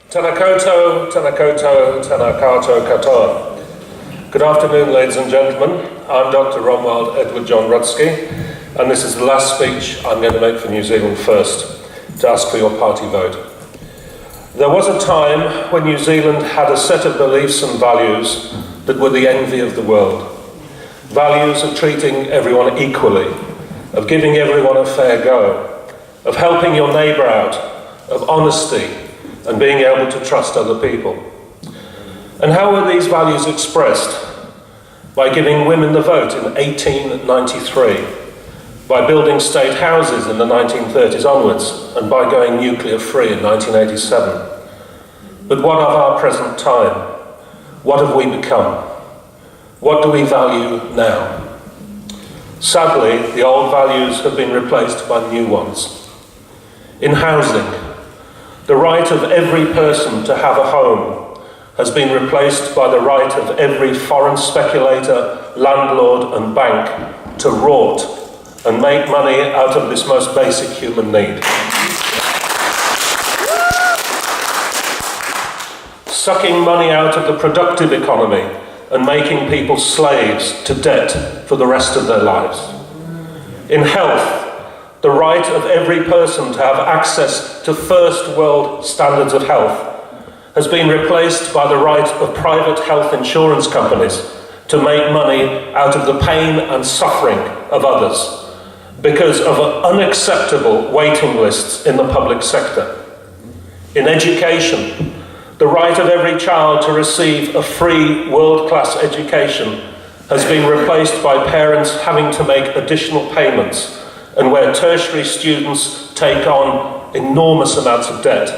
Tēnā koutou, tēnā koutou, tēnā koutou katoa. Good afternoon, ladies and gentlemen. I'm Dr. Romuald Edward Rudzki, and this is the last speech I'm going to make for New Zealand First, to ask for your party vote. There was a time when New Zealand had a set of beliefs and values that were the envy of the world. Values of treating everyone equally, of giving everyone a fair go, of helping your neighbour out, of honesty, and being able to trust other people. And how were these values expressed? By giving women the vote in 1893, by building state houses in the 1930s onwards, and by going nuclear free in 1987. But what of our present time? What have we become? What do we value now? Sadly, the old values have been replaced by new ones. In housing, the right of every person to have a home has been replaced by the right of every foreign speculator, landlord and bank to rort and make money out of this most basic human need. Sucking money out of the productive economy and making people slaves to debt for the rest of their lives. In health, the right of every person to have access to first world standards of health has been replaced by the right of private health insurance companies to make money out of the pain and suffering of others because of unacceptable waiting lists in the public sector. In education, the right of every child to receive a free world-class education has been replaced by parents having to make additional payments, and where tertiary students take on enormous amounts of debt.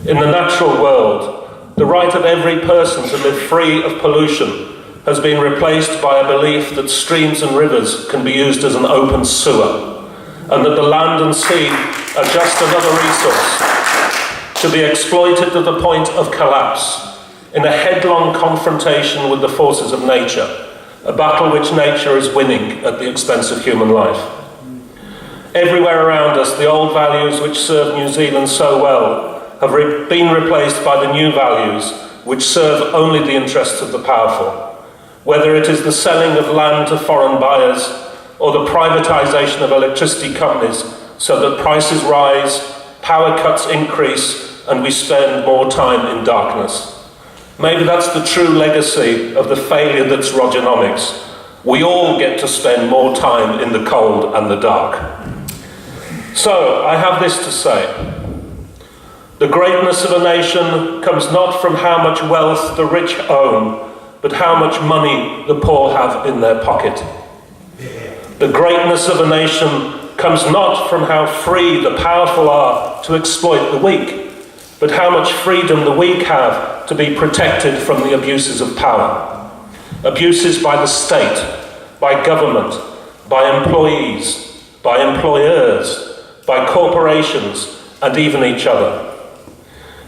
In the natural world, the right of every person to live free of pollution has been replaced by a belief that streams and rivers can be used as an open sewer, and that the land and sea are just another resource to be exploited to the point of collapse in a headlong confrontation with the forces of nature, a battle which nature is winning at the expense of human life. Everywhere around us, the old values which serve New Zealand so well have been replaced by the new values which serve only the interests of the powerful, whether it is the selling of land to foreign buyers or the privatisation of electricity companies so that prices rise, power cuts increase, and we spend more time in darkness. Maybe that's the true legacy of the failure that's Rogernomics. We all get to spend more time in the cold and the dark. So, I have this to say. The greatness of a nation comes not from how much wealth the rich own, but how much money the poor have in their pocket. The greatness of a nation comes not from how free the powerful are to exploit the weak, but how much freedom the weak have to be protected from the abuses of power. Abuses by the state, by government, by employees, by employers, by corporations, and even each other.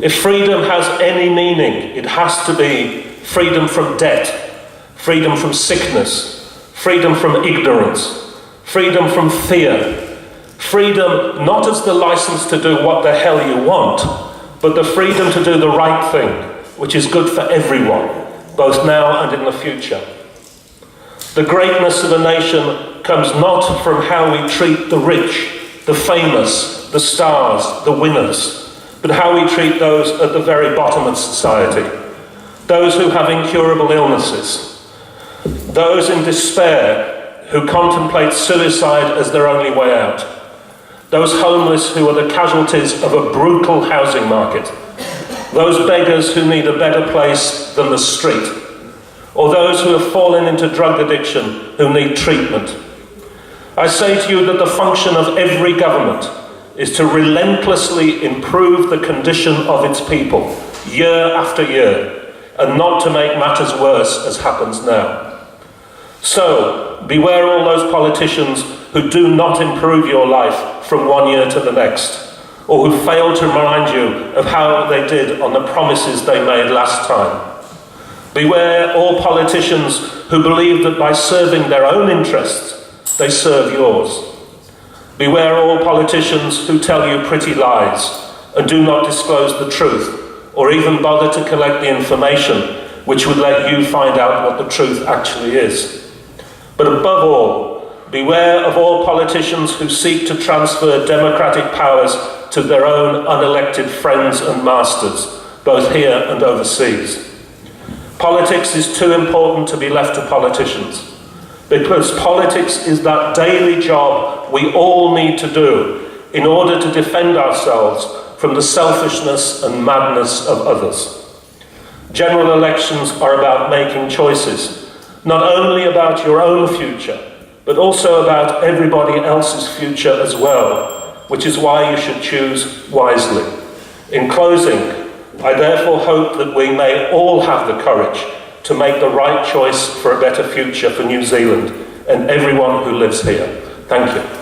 If freedom has any meaning, it has to be freedom from debt, freedom from sickness, freedom from ignorance, freedom from fear, freedom not as the license to do what the hell you want, but the freedom to do the right thing, which is good for everyone, both now and in the future. The greatness of a nation comes not from how we treat the rich, the famous, the stars, the winners, but how we treat those at the very bottom of society, those who have incurable illnesses, those in despair who contemplate suicide as their only way out, those homeless who are the casualties of a brutal housing market, those beggars who need a better place than the street, or those who have fallen into drug addiction who need treatment. I say to you that the function of every government is to relentlessly improve the condition of its people, year after year, and not to make matters worse as happens now. So, beware all those politicians who do not improve your life from one year to the next, or who fail to remind you of how they did on the promises they made last time. Beware all politicians who believe that by serving their own interests, they serve yours. Beware all politicians who tell you pretty lies, and do not disclose the truth, or even bother to collect the information which would let you find out what the truth actually is. But above all, beware of all politicians who seek to transfer democratic powers to their own unelected friends and masters, both here and overseas. Politics is too important to be left to politicians, because politics is that daily job we all need to do in order to defend ourselves from the selfishness and madness of others. General elections are about making choices, not only about your own future, but also about everybody else's future as well, which is why you should choose wisely. In closing, I therefore hope that we may all have the courage to make the right choice for a better future for New Zealand and everyone who lives here. Thank you.